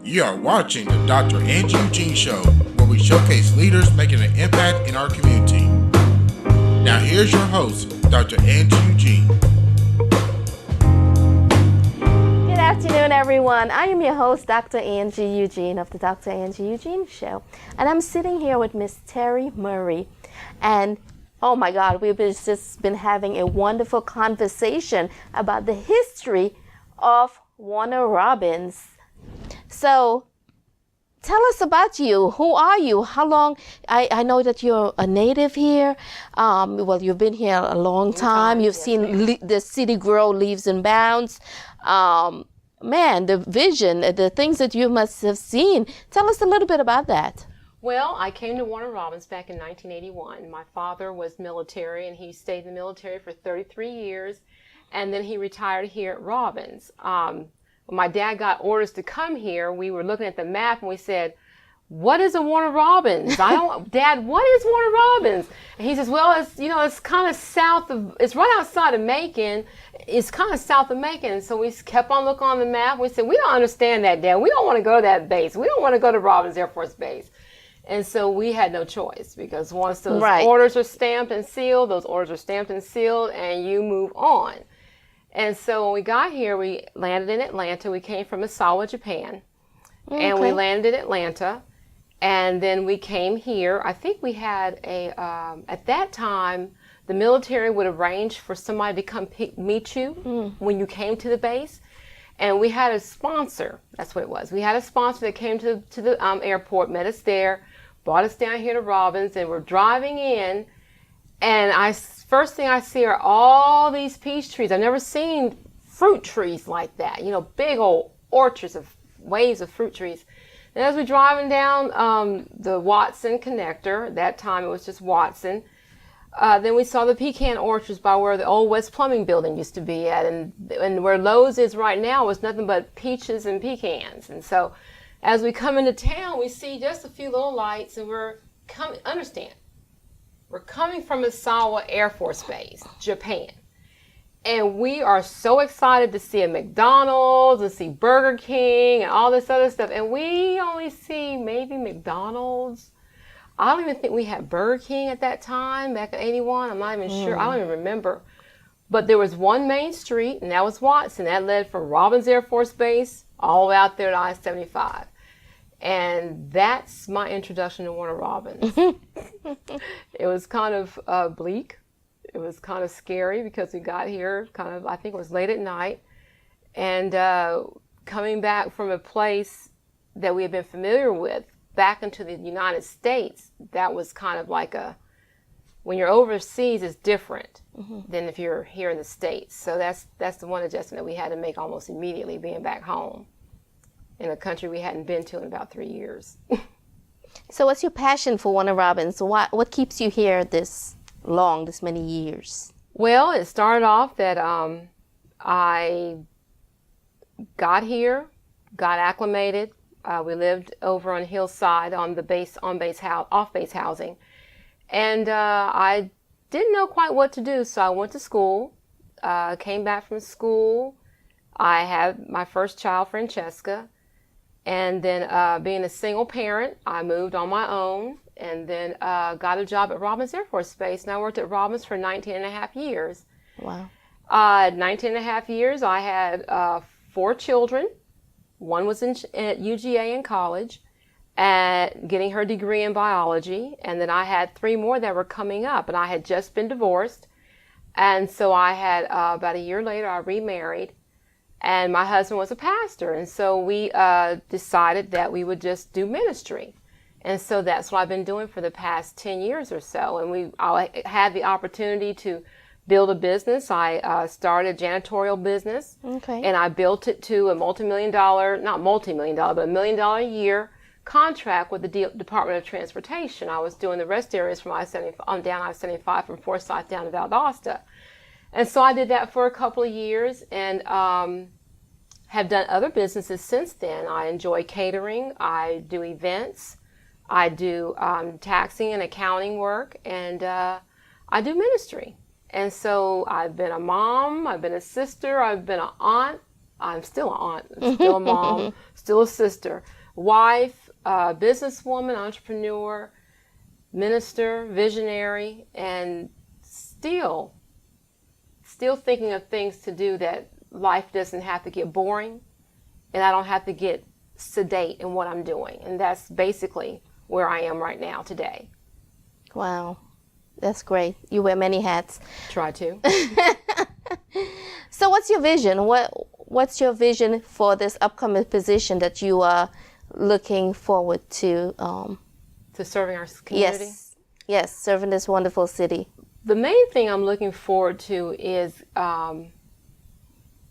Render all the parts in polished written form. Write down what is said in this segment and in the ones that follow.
You are watching the Dr. Angie Eugene Show, where we showcase leaders making an impact in our community. Now here's your host, Dr. Angie Eugene. Good afternoon, everyone. I am your host, Dr. Angie Eugene of the Dr. Angie Eugene Show. And I'm sitting here with Miss Terri Murray. And oh my God, we've just been having a wonderful conversation about the history of Warner Robins. So tell us about you. Who are you? How long? I know that you're a native here. Well, you've been here a long time. You've seen the city grow leaps and bounds. Man, the vision, the things that you must have seen. Tell us a little bit about that. Well, I came to Warner Robins back in 1981. My father was military, and he stayed in the military for 33 years, and then he retired here at Robins. When my dad got orders to come here, we were looking at the map, and we said, "What is a Warner Robins? Dad, what is Warner Robins?" And he says, "Well, it's kind of south of, it's right outside of Macon. It's kind of south of Macon." And so we kept on looking on the map. We said, "We don't understand that, Dad. We don't want to go to that base. We don't want to go to Robins Air Force Base." And so we had no choice, because once those orders are stamped and sealed, and you move on. And so when we got here, we landed in Atlanta. We came from Misawa, Japan. Okay. And we landed in Atlanta. And then we came here. I think we had at that time, the military would arrange for somebody to come meet you when you came to the base. And we had a sponsor. That's what it was. We had a sponsor that came to the airport, met us there, brought us down here to Robins, and we're driving in. And first thing I see are all these peach trees. I've never seen fruit trees like that. Big old orchards of waves of fruit trees. And as we're driving down the Watson connector, that time it was just Watson, then we saw the pecan orchards by where the old West Plumbing building used to be at. And where Lowe's is right now was nothing but peaches and pecans. And so as we come into town, we see just a few little lights, and we're coming from Misawa Air Force Base, Japan. And we are so excited to see a McDonald's and see Burger King and all this other stuff. And we only see maybe McDonald's. I don't even think we had Burger King at that time, back in 81. I'm not even sure. I don't even remember. But there was one main street, and that was Watson. That led from Robins Air Force Base all the way out there to I-75. And that's my introduction to Warner Robins. It was kind of bleak. It was kind of scary, because we got here I think it was late at night. And coming back from a place that we had been familiar with back into the United States, that was kind of like when you're overseas, it's different than if you're here in the States. So that's the one adjustment that we had to make almost immediately, being back home in a country we hadn't been to in about 3 years. So what's your passion for Warner Robins? What keeps you here this many years? Well, it started off that I got here, got acclimated. We lived over on Hillside on the base, off-base housing. And I didn't know quite what to do, so I went to school, came back from school. I had my first child, Francesca. And then being a single parent, I moved on my own, and then got a job at Robins Air Force Base. And I worked at Robins for 19 and a half years. Wow. 19 and a half years, I had 4 children. One was at UGA in college, getting her degree in biology. And then I had 3 more that were coming up. And I had just been divorced. And so I had, about a year later, I remarried. And my husband was a pastor, and so we decided that we would just do ministry. And so that's what I've been doing for the past 10 years or so. And I had the opportunity to build a business. I started a janitorial business, and I built it to a not multi-million dollar, but $1 million a year contract with the Department of Transportation. I was doing the rest areas from down I-75 from Forsyth down to Valdosta. And so I did that for a couple of years, and have done other businesses since then. I enjoy catering. I do events. I do taxing and accounting work, and I do ministry. And so I've been a mom, I've been a sister, I've been an aunt. I'm still an aunt, I'm still a mom, still a sister. wife, businesswoman, entrepreneur, minister, visionary, and still thinking of things to do that life doesn't have to get boring, and I don't have to get sedate in what I'm doing. And that's basically where I am right now today. Wow, that's great. You wear many hats. Try to. So what's your vision? What's your vision for this upcoming position that you are looking forward to? To serving our community? Yes, serving this wonderful city. The main thing I'm looking forward to is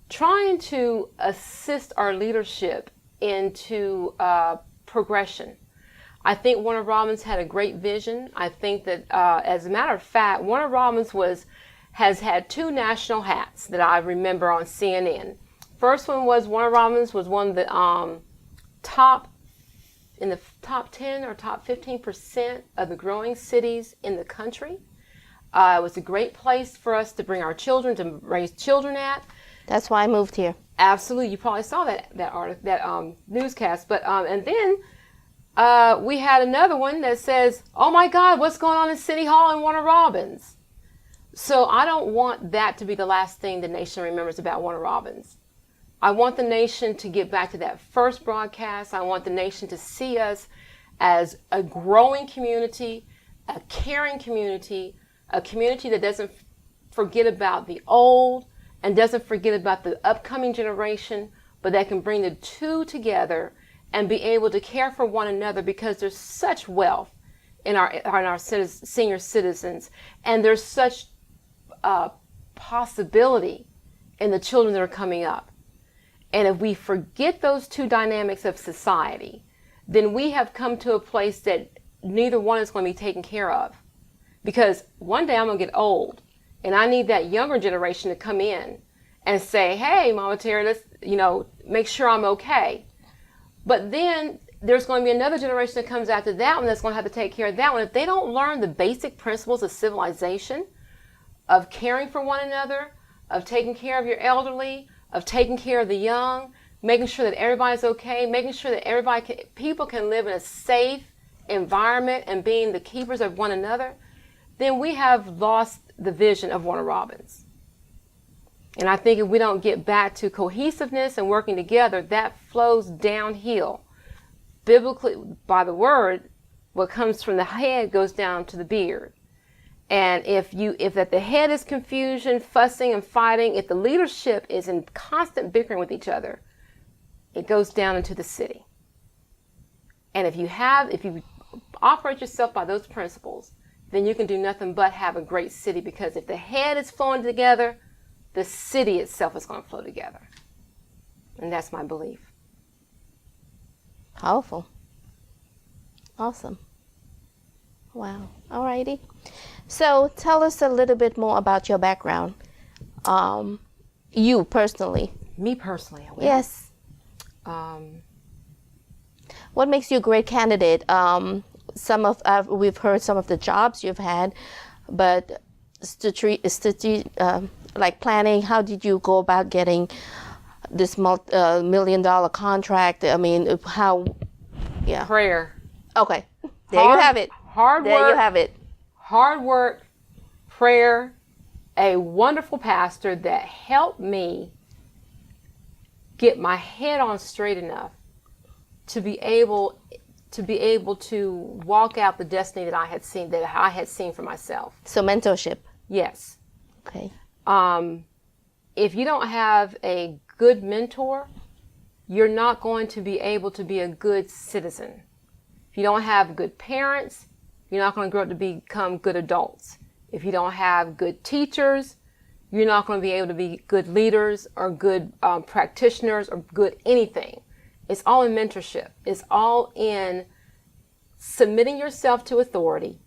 trying to assist our leadership into progression. I think Warner Robins had a great vision. I think that, as a matter of fact, Warner Robins has had 2 national hats that I remember on CNN. First one was Warner Robins was one of the top 10 or top 15% of the growing cities in the country. It was a great place for us to bring our children, to raise children at. That's why I moved here. Absolutely, you probably saw that newscast. But and then we had another one that says, "Oh my God, what's going on in City Hall in Warner Robins?" So I don't want that to be the last thing the nation remembers about Warner Robins. I want the nation to get back to that first broadcast. I want the nation to see us as a growing community, a caring community, a community that doesn't forget about the old and doesn't forget about the upcoming generation, but that can bring the two together and be able to care for one another, because there's such wealth in our senior citizens, and there's such possibility in the children that are coming up. And if we forget those two dynamics of society, then we have come to a place that neither one is going to be taken care of. Because one day I'm going to get old, and I need that younger generation to come in and say, "Hey, Mama Terri, let's, make sure I'm okay." But then there's going to be another generation that comes after that one that's going to have to take care of that one. If they don't learn the basic principles of civilization, of caring for one another, of taking care of your elderly, of taking care of the young, making sure that everybody's okay, making sure that people can live in a safe environment and being the keepers of one another, then we have lost the vision of Warner Robins. And I think if we don't get back to cohesiveness and working together, that flows downhill. Biblically, by the word, what comes from the head goes down to the beard. And if at the head is confusion, fussing and fighting, if the leadership is in constant bickering with each other, it goes down into the city. And if you operate yourself by those principles, then you can do nothing but have a great city, because if the head is flowing together, the city itself is going to flow together. And that's my belief. Powerful. Awesome. Wow. All righty. So tell us a little bit more about your background. You personally. Me personally. Well, yes. What makes you a great candidate? We've heard some of the jobs you've had, but like planning, how did you go about getting this $1 million contract? I mean, how? Yeah. Prayer. Okay. You have it. Hard work. There you have it. Hard work, prayer, a wonderful pastor that helped me get my head on straight enough to be able to walk out the destiny that I had seen for myself. So mentorship. Yes. Okay. If you don't have a good mentor, you're not going to be able to be a good citizen. If you don't have good parents, you're not going to grow up to become good adults. If you don't have good teachers, you're not going to be able to be good leaders or good practitioners or good anything. It's all in mentorship. It's all in submitting yourself to authority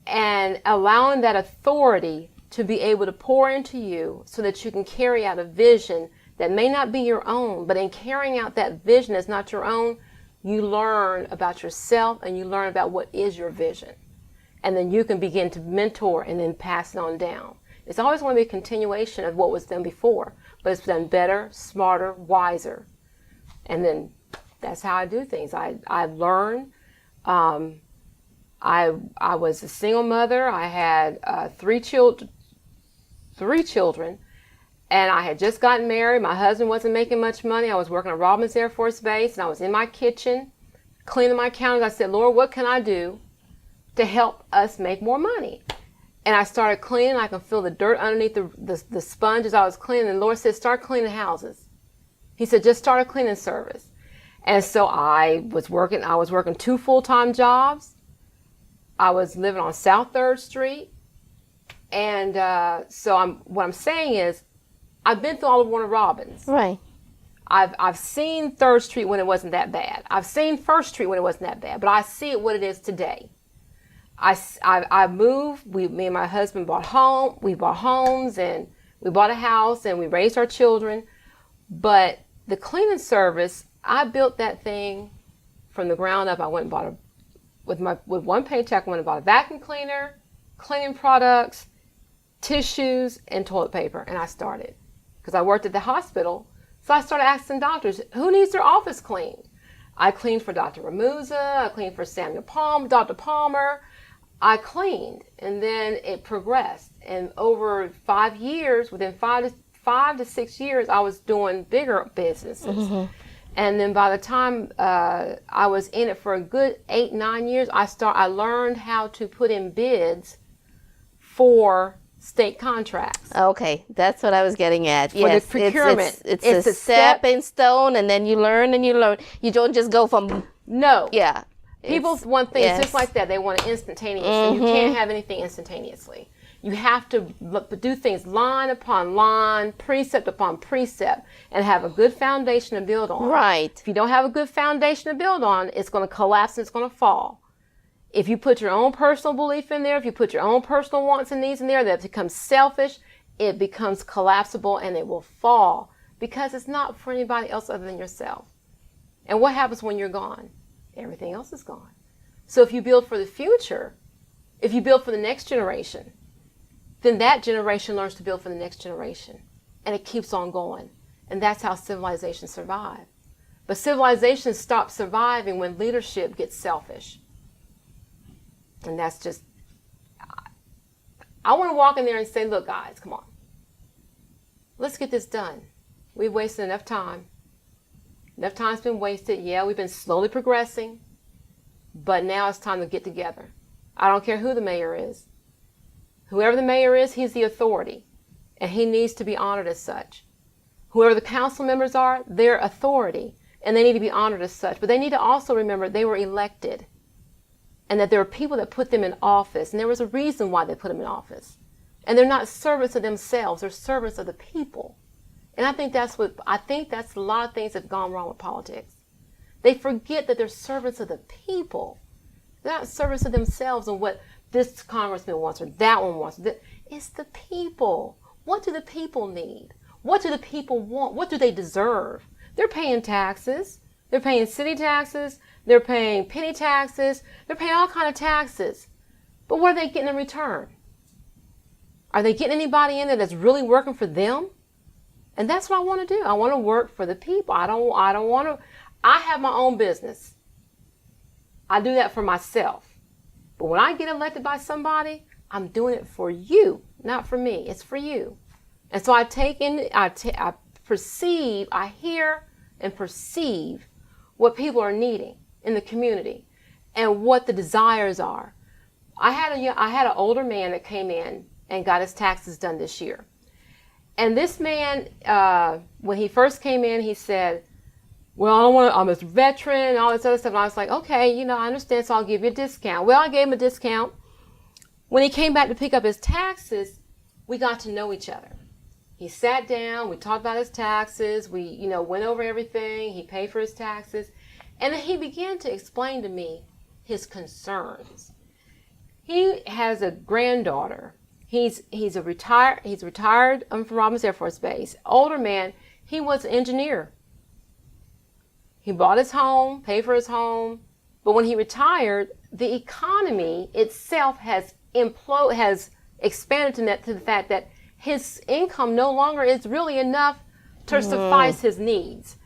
and allowing that authority to be able to pour into you so that you can carry out a vision that may not be your own, but in carrying out that vision that's not your own, you learn about yourself and you learn about what is your vision. And then you can begin to mentor and then pass it on down. It's always going to be a continuation of what was done before, but it's done better, smarter, wiser. And then That's how I do things. I learn. I was a single mother. I had three children, and I had just gotten married. My husband wasn't making much money. I was working at Robins Air Force Base, and I was in my kitchen cleaning my counters. I said, Lord, what can I do to help us make more money? And I started cleaning. I could feel the dirt underneath the sponge as I was cleaning. And the Lord said, start cleaning houses. He said, just start a cleaning service. And so I was working 2 full-time jobs. I was living on South 3rd Street. And what I'm saying is, I've been through all of Warner Robins. Right. I've seen 3rd Street when it wasn't that bad. I've seen 1st Street when it wasn't that bad. But I see it what it is today. I moved. Me and my husband bought homes, and we bought a house, and we raised our children. But the cleaning service, I built that thing from the ground up. I went and bought with one paycheck. I went and bought a vacuum cleaner, cleaning products, tissues, and toilet paper, and I started because I worked at the hospital. So I started asking doctors, who needs their office cleaned? I cleaned for Dr. Ramusa. I cleaned for Dr. Palmer. I cleaned, and then it progressed. And over 5 years, within 5 to 6 years, I was doing bigger businesses. Mm-hmm. And then by the time I was in it for a good 8-9 years, I learned how to put in bids for state contracts. Okay, that's what I was getting at. For the procurement. It's a stepping stone, and then you learn and you learn. You don't just go from... No. Yeah. People want things just like that. They want it instantaneously. Mm-hmm. You can't have anything instantaneously. You have to do things line upon line, precept upon precept, and have a good foundation to build on. Right. If you don't have a good foundation to build on, it's going to collapse and it's going to fall. If you put your own personal belief in there, if you put your own personal wants and needs in there, that becomes selfish, it becomes collapsible and it will fall because it's not for anybody else other than yourself. And what happens when you're gone? Everything else is gone. So if you build for the future, if you build for the next generation, then that generation learns to build for the next generation. And it keeps on going. And that's how civilizations survive. But civilizations stop surviving when leadership gets selfish. And that's just, I want to walk in there and say, look, guys, come on. Let's get this done. We've wasted enough time. Enough time's been wasted. Yeah, we've been slowly progressing. But now it's time to get together. I don't care who the mayor is. Whoever the mayor is, he's the authority. And he needs to be honored as such. Whoever the council members are, they're authority. And they need to be honored as such. But they need to also remember they were elected. And that there are people that put them in office. And there was a reason why they put them in office. And they're not servants of themselves. They're servants of the people. And I think that's a lot of things that have gone wrong with politics. They forget that they're servants of the people. They're not servants of themselves and what this congressman wants or that one wants. It's the people. What do the people need? What do the people want? What do they deserve? They're paying taxes. They're paying city taxes. They're paying penny taxes. They're paying all kinds of taxes. But what are they getting in return? Are they getting anybody in there that's really working for them? And that's what I want to do. I want to work for the people. I don't want to. I have my own business. I do that for myself. But when I get elected by somebody, I'm doing it for you, not for me. It's for you. And so I hear and perceive what people are needing in the community and what the desires are. I had an older man that came in and got his taxes done this year. And this man, when he first came in, he said, well, I'm a veteran and all this other stuff. And I was like, okay, I understand, so I'll give you a discount. Well, I gave him a discount. When he came back to pick up his taxes, we got to know each other. He sat down, we talked about his taxes, we, went over everything, he paid for his taxes. And then he began to explain to me his concerns. He has a granddaughter. He's retired from Robins Air Force Base. Older man, he was an engineer. He bought his home, paid for his home. But when he retired, the economy itself has expanded to the fact that his income no longer is really enough to suffice his needs.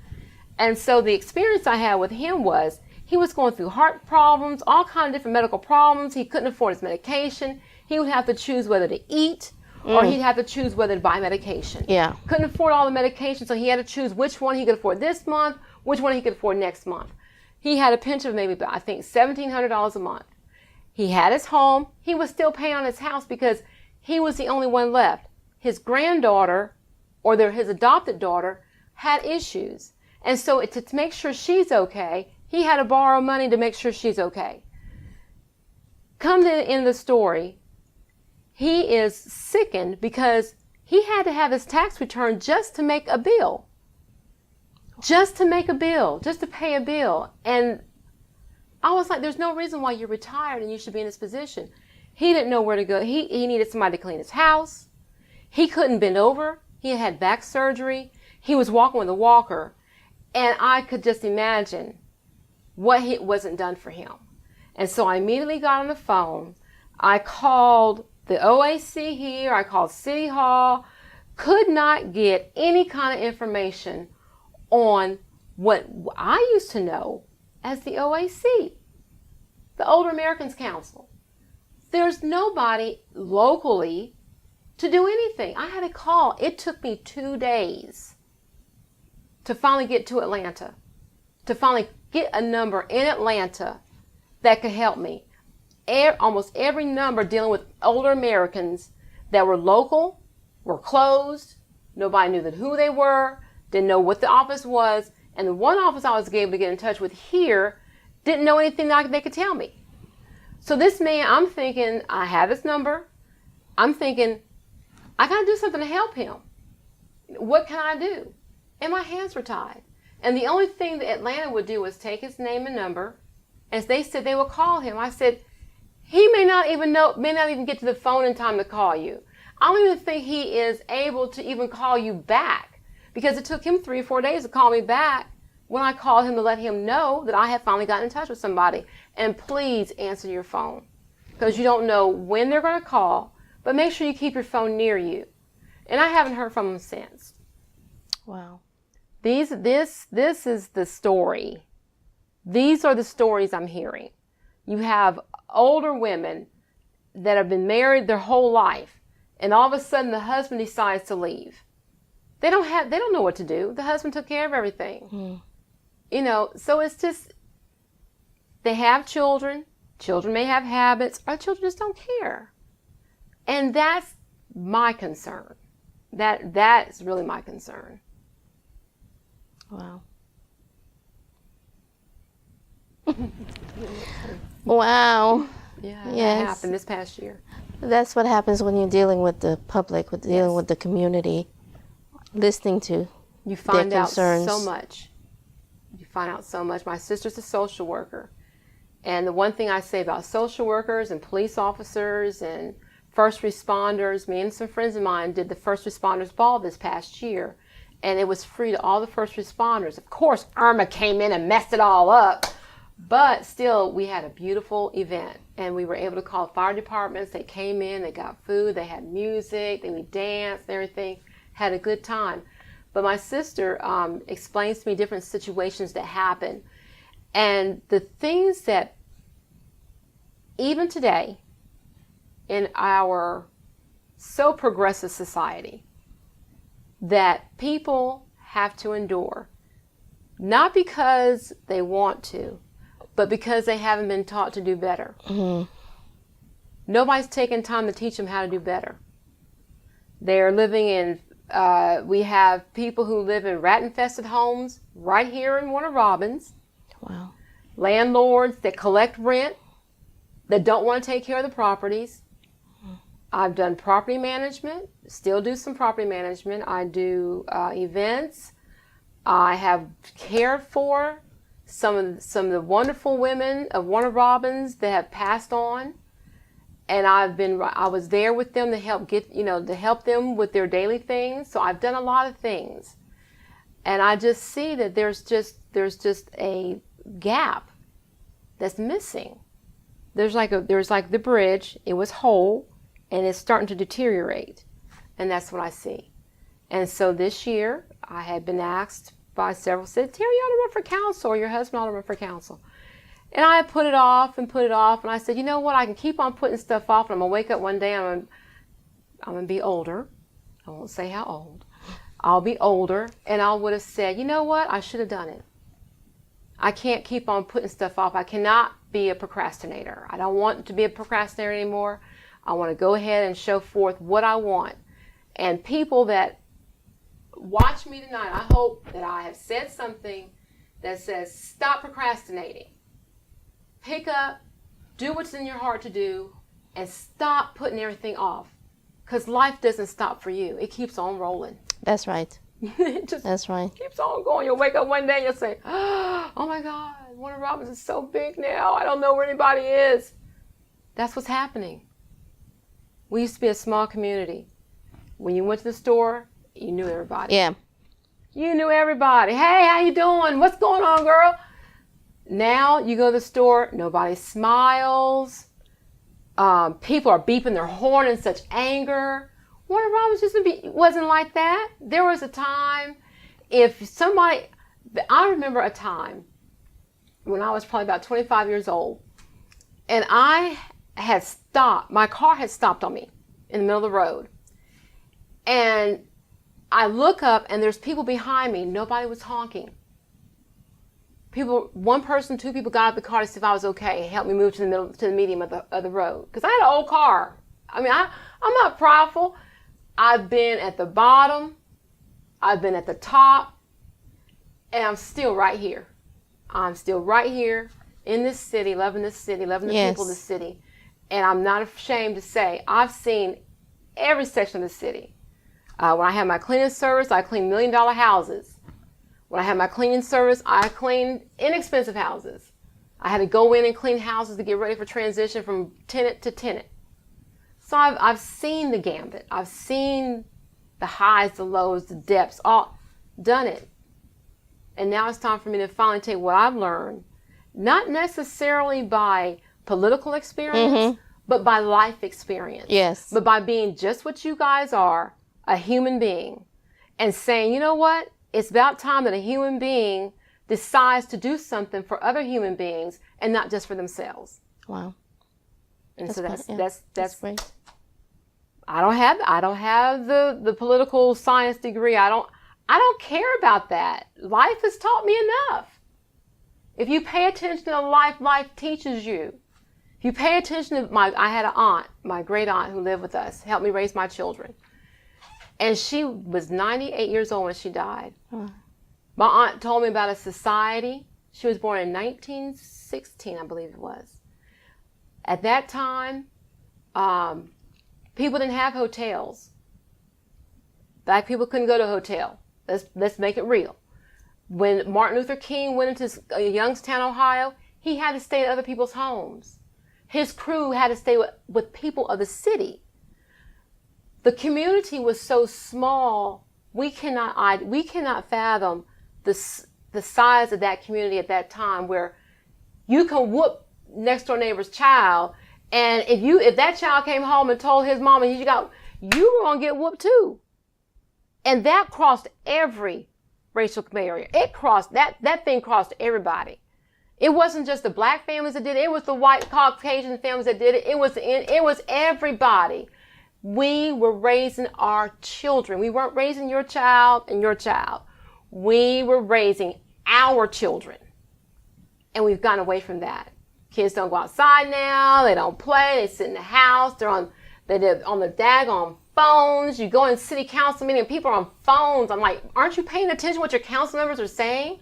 And so the experience I had with him was he was going through heart problems, all kinds of different medical problems. He couldn't afford his medication. He would have to choose whether to eat or he'd have to choose whether to buy medication. Yeah. Couldn't afford all the medication, so he had to choose which one he could afford this month, which one he could afford next month. He had a pension of maybe, I think, $1,700 a month. He had his home. He was still paying on his house because he was the only one left. His granddaughter, or his adopted daughter, had issues. And so to make sure she's okay, he had to borrow money to make sure she's okay. Come to the end of the story, he is sickened because he had to have his tax return just to make a bill. Just to make a bill, just to pay a bill. And I was like, there's no reason why you're retired and you should be in this position. He didn't know where to go. He needed somebody to clean his house. He couldn't bend over. He had back surgery. He was walking with a walker. And I could just imagine what wasn't done for him. And so I immediately got on the phone. I called the OAC here. I called City Hall. Could not get any kind of information on what I used to know as the OAC, the Older Americans Council. There's nobody locally to do anything. I had a call. It took me 2 days to finally get to Atlanta, to finally get a number in Atlanta that could help me. Almost every number dealing with older Americans that were local were closed. Nobody knew who they were, didn't know what the office was, and the one office I was able to get in touch with here didn't know anything that they could tell me. So this man, I'm thinking, I have his number. I'm thinking, I got to do something to help him. What can I do? And my hands were tied. And the only thing that Atlanta would do was take his name and number. As they said, they would call him. I said, he may not even get to the phone in time to call you. I don't even think he is able to even call you back, because it took him 3 or 4 days to call me back when I called him to let him know that I had finally gotten in touch with somebody. And please answer your phone, because you don't know when they're going to call, but make sure you keep your phone near you. And I haven't heard from him since. Wow. This is the story. These are the stories I'm hearing. You have older women that have been married their whole life, and all of a sudden the husband decides to leave. They don't know what to do. The husband took care of everything. So it's just, they have children. Children may have habits, or children just don't care. And that's my concern. That's really my concern. Wow. Wow. Yeah, Yes. that happened this past year. That's what happens when you're dealing with the public, dealing with the community, listening to You find their out concerns. so much. You find out so much. My sister's a social worker. And the one thing I say about social workers and police officers and first responders, me and some friends of mine did the first responders ball this past year. And it was free to all the first responders. Of course, Irma came in and messed it all up. But still, we had a beautiful event. And we were able to call fire departments. They came in, they got food, they had music, we danced and everything. Had a good time. But my sister explains to me different situations that happen. And the things that, even today, in our so progressive society, that people have to endure, not because they want to, but because they haven't been taught to do better. Mm-hmm. Nobody's taken time to teach them how to do better. They're living in, we have people who live in rat-infested homes right here in Warner Robins. Wow. Landlords that collect rent, that don't want to take care of the properties. I've done property management, still do some property management. I do events. I have cared for some of the wonderful women of Warner Robins that have passed on. And I was there with them to help to help them with their daily things. So I've done a lot of things. And I just see that there's just a gap that's missing. There's like the bridge, it was whole, and it's starting to deteriorate. And that's what I see. And so this year, I had been asked by several said, Terri, you ought to run for council, or your husband ought to run for council. And I put it off and put it off, and I said, you know what, I can keep on putting stuff off, and I'm going to wake up one day, I'm going to be older. I won't say how old. I'll be older, and I would have said, you know what, I should have done it. I can't keep on putting stuff off. I cannot be a procrastinator. I don't want to be a procrastinator anymore. I want to go ahead and show forth what I want. And people that watch me tonight, I hope that I have said something that says, stop procrastinating. Pick up, do what's in your heart to do, and stop putting everything off. Because life doesn't stop for you. It keeps on rolling. That's right. It just That's right. keeps on going. You'll wake up one day and you'll say, oh my God, Warner Robins is so big now. I don't know where anybody is. That's what's happening. We used to be a small community. When you went to the store, you knew everybody. Yeah. You knew everybody. Hey, how you doing? What's going on, girl? Now you go to the store, nobody smiles. People are beeping their horn in such anger. Warner Robins wasn't like that. There was a time, I remember a time when I was probably about 25 years old, and I had stopped, my car had stopped on me in the middle of the road. And I look up and there's people behind me. Nobody was honking. One person, two people got out of the car to see if I was okay and helped me move to the medium of the road. Because I had an old car. I mean, I'm not prideful. I've been at the bottom. I've been at the top. And I'm still right here. I'm still right here in this city, loving this city, loving the people of the city. And I'm not ashamed to say I've seen every section of the city. When I had my cleaning service, I cleaned $1 million houses. When I had my cleaning service, I cleaned inexpensive houses. I had to go in and clean houses to get ready for transition from tenant to tenant. So I've seen the gambit. I've seen the highs, the lows, the depths, all done it. And now it's time for me to finally take what I've learned, not necessarily by political experience, but by life experience. Yes. But by being just what you guys are, a human being, and saying, you know what? It's about time that a human being decides to do something for other human beings and not just for themselves. Wow. And That's so that's great. I don't have the political science degree. I don't care about that. Life has taught me enough. If you pay attention to life teaches you. If you pay attention to I had an aunt, my great aunt who lived with us, helped me raise my children. And she was 98 years old when she died. My aunt told me about a society. She was born in 1916, I believe it was. At that time, people didn't have hotels. Black people couldn't go to a hotel. Let's make it real. When Martin Luther King went into Youngstown, Ohio, he had to stay at other people's homes. His crew had to stay with people of the city. The community was so small, we cannot fathom the size of that community at that time, where you can whoop next door neighbor's child, and if that child came home and told his mama you were gonna get whooped too. And that crossed every racial barrier. It crossed that thing crossed everybody. It wasn't just the black families that did it. It was the white Caucasian families that did it. It was everybody. We were raising our children. We weren't raising your child and your child. We were raising our children. And we've gotten away from that. Kids don't go outside now. They don't play. They sit in the house. They're on the daggone phones. You go in city council meeting and people are on phones. I'm like, aren't you paying attention to what your council members are saying?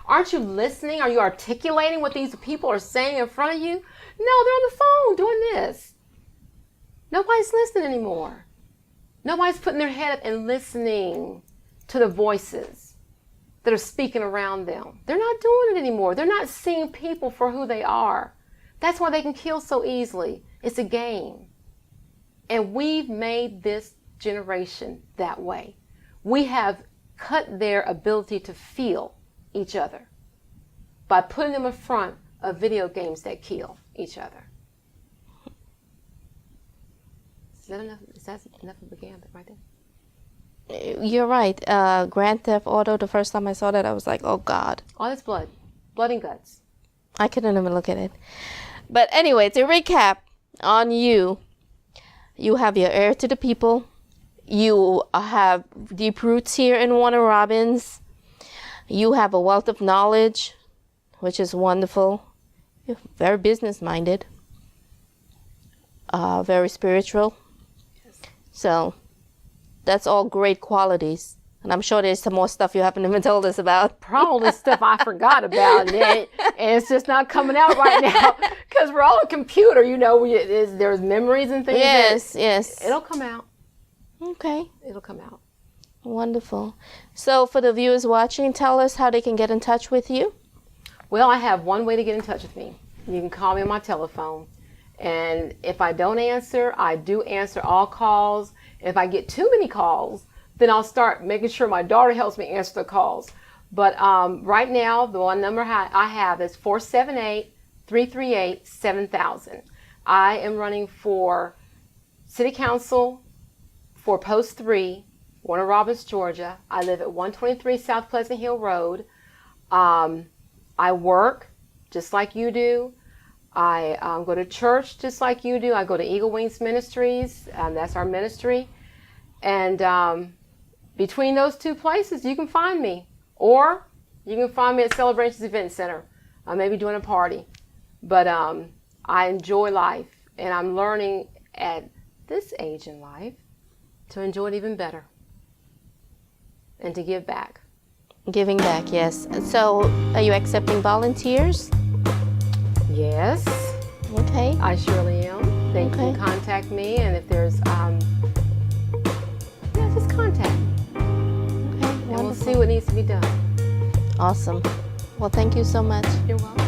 Aren't you listening? Are you articulating what these people are saying in front of you? No, they're on the phone doing this. Nobody's listening anymore. Nobody's putting their head up and listening to the voices that are speaking around them. They're not doing it anymore. They're not seeing people for who they are. That's why they can kill so easily. It's a game. And we've made this generation that way. We have cut their ability to feel each other by putting them in front of video games that kill each other. Is that enough of a gambit right there? You're right. Grand Theft Auto, the first time I saw that, I was like, oh, God. Oh, that's blood. Blood and guts. I couldn't even look at it. But anyway, to recap on you, you have your ear to the people. You have deep roots here in Warner Robins. You have a wealth of knowledge, which is wonderful. You're very business-minded. Very spiritual. Yes. So that's all great qualities. And I'm sure there's some more stuff you haven't even told us about. Probably stuff I forgot about, and it's just not coming out right now because we're all a computer, you know. There's memories and things. Yes. It'll come out. Okay. It'll come out. Wonderful. So for the viewers watching, tell us how they can get in touch with you. Well, I have one way to get in touch with me. You can call me on my telephone. And if I don't answer, I do answer all calls. If I get too many calls, then I'll start making sure my daughter helps me answer the calls. But right now, the one number I have is 478-338-7000. I am running for City Council for Post 3, Warner Robins, Georgia. I live at 123 South Pleasant Hill Road. I work just like you do. I go to church just like you do. I go to Eagle Wings Ministries. That's our ministry. And between those two places, you can find me. Or you can find me at Celebrations Event Center. I may be doing a party. But I enjoy life. And I'm learning at this age in life to enjoy it even better. And to give back. Giving back, yes. So are you accepting volunteers? Yes. Okay. I surely am. They can contact me, and if there's, just contact me. Okay, and we'll see what needs to be done. Awesome. Well, thank you so much. You're welcome.